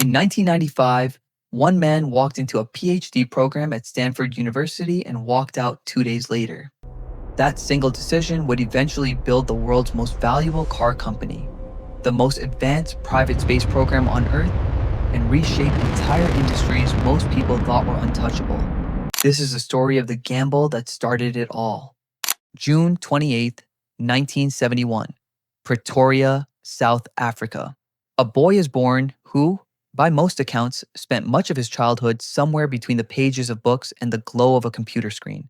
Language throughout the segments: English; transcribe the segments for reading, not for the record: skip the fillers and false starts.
In 1995, one man walked into a PhD program at Stanford University and walked out 2 days later. That single decision would eventually build the world's most valuable car company, the most advanced private space program on Earth, and reshape entire industries most people thought were untouchable. This is the story of the gamble that started it all. June 28, 1971, Pretoria, South Africa. A boy is born who, by most accounts, spent much of his childhood somewhere between the pages of books and the glow of a computer screen.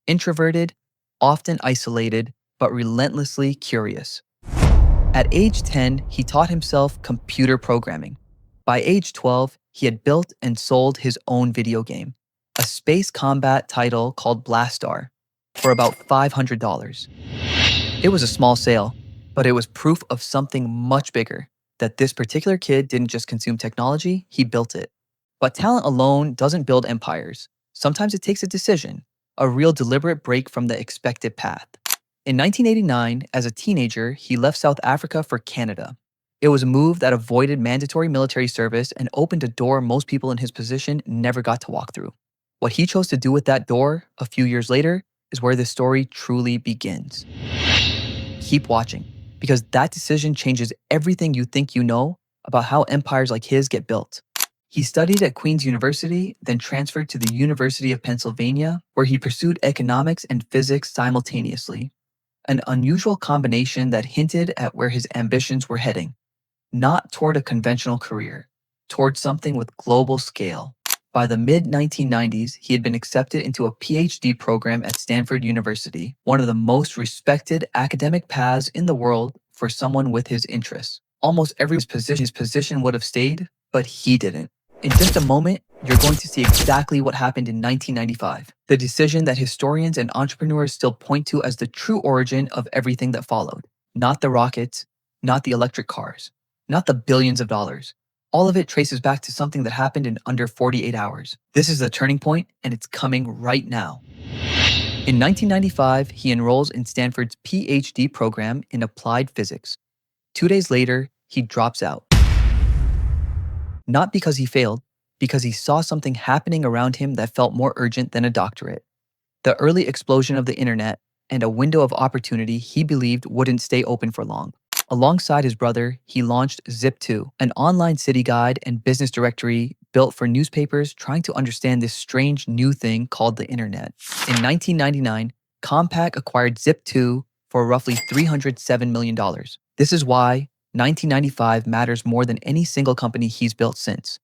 Introverted, often isolated, but relentlessly curious. At age 10, he taught himself computer programming. By age 12, he had built and sold his own video game, a space combat title called Blastar, for about $500. It was a small sale, but it was proof of something much bigger, that this particular kid didn't just consume technology, he built it. But talent alone doesn't build empires. Sometimes it takes a decision, a real deliberate break from the expected path. In 1989, as a teenager, he left South Africa for Canada. It was a move that avoided mandatory military service and opened a door most people in his position never got to walk through. What he chose to do with that door, a few years later, is where this story truly begins. Keep watching, because that decision changes everything you think you know about how empires like his get built. He studied at Queen's University, then transferred to the University of Pennsylvania, where he pursued economics and physics simultaneously. An unusual combination that hinted at where his ambitions were heading. Not toward a conventional career, toward something with global scale. By the mid-1990s, he had been accepted into a PhD program at Stanford University, one of the most respected academic paths in the world for someone with his interests. Almost every position would have stayed, but he didn't. In just a moment, you're going to see exactly what happened in 1995, the decision that historians and entrepreneurs still point to as the true origin of everything that followed. Not the rockets, not the electric cars, not the billions of dollars. All of it traces back to something that happened in under 48 hours. This is the turning point, and it's coming right now. In 1995, he enrolls in Stanford's PhD program in applied physics. 2 days later, he drops out. Not because he failed, because he saw something happening around him that felt more urgent than a doctorate. The early explosion of the internet and a window of opportunity he believed wouldn't stay open for long. Alongside his brother, he launched Zip2, an online city guide and business directory built for newspapers trying to understand this strange new thing called the internet. In 1999, Compaq acquired Zip2 for roughly $307 million. This is why 1995 matters more than any single company he's built since.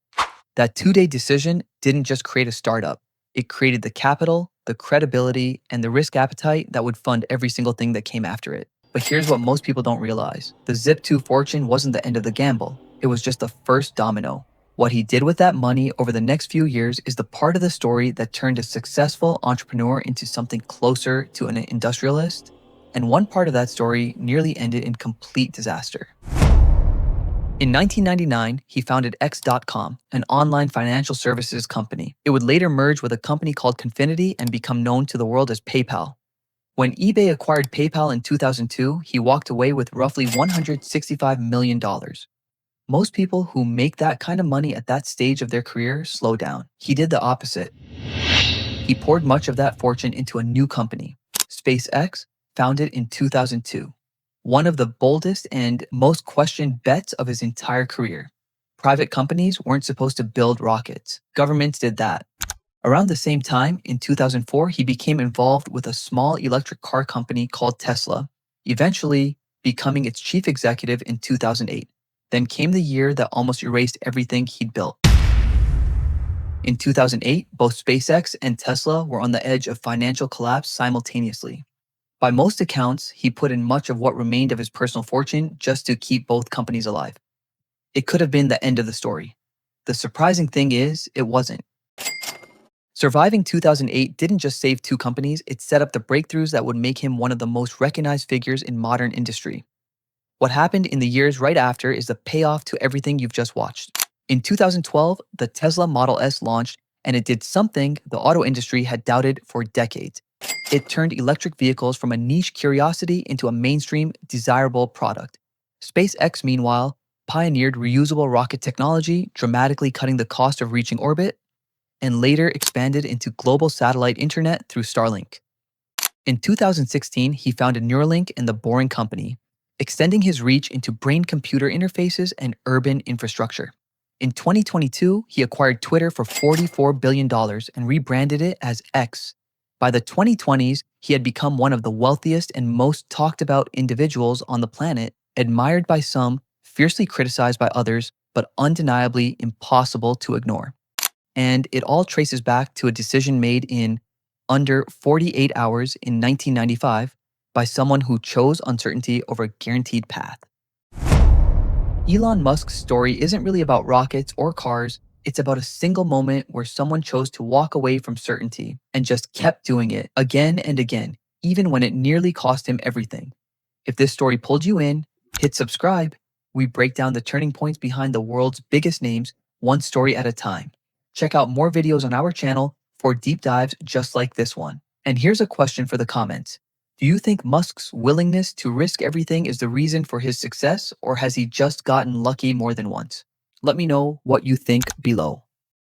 That 2-day decision didn't just create a startup. It created the capital, the credibility, and the risk appetite that would fund every single thing that came after it. But here's what most people don't realize. The Zip2 fortune wasn't the end of the gamble. It was just the first domino. What he did with that money over the next few years is the part of the story that turned a successful entrepreneur into something closer to an industrialist, and one part of that story nearly ended in complete disaster. In 1999, he founded X.com, an online financial services company. It would later merge with a company called Confinity and become known to the world as PayPal. When eBay acquired PayPal in 2002, he walked away with roughly $165 million. Most people who make that kind of money at that stage of their career slow down. He did the opposite. He poured much of that fortune into a new company, SpaceX, founded in 2002. One of the boldest and most questioned bets of his entire career. Private companies weren't supposed to build rockets. Governments did that. Around the same time, in 2004, he became involved with a small electric car company called Tesla, eventually becoming its chief executive in 2008. Then came the year that almost erased everything he'd built. In 2008, both SpaceX and Tesla were on the edge of financial collapse simultaneously. By most accounts, he put in much of what remained of his personal fortune just to keep both companies alive. It could have been the end of the story. The surprising thing is, it wasn't. Surviving 2008 didn't just save two companies, it set up the breakthroughs that would make him one of the most recognized figures in modern industry. What happened in the years right after is the payoff to everything you've just watched. In 2012, the Tesla Model S launched, and it did something the auto industry had doubted for decades. It turned electric vehicles from a niche curiosity into a mainstream, desirable product. SpaceX, meanwhile, pioneered reusable rocket technology, dramatically cutting the cost of reaching orbit, and later expanded into global satellite internet through Starlink. In 2016, he founded Neuralink and the Boring Company, extending his reach into brain-computer interfaces and urban infrastructure. In 2022, he acquired Twitter for $44 billion and rebranded it as X. By the 2020s, he had become one of the wealthiest and most talked about individuals on the planet, admired by some, fiercely criticized by others, but undeniably impossible to ignore. And it all traces back to a decision made in under 48 hours in 1995 by someone who chose uncertainty over a guaranteed path. Elon Musk's story isn't really about rockets or cars, it's about a single moment where someone chose to walk away from certainty and just kept doing it again and again, even when it nearly cost him everything. If this story pulled you in, hit subscribe. We break down the turning points behind the world's biggest names, one story at a time. Check out more videos on our channel for deep dives just like this one. And here's a question for the comments. Do you think Musk's willingness to risk everything is the reason for his success, or has he just gotten lucky more than once? Let me know what you think below.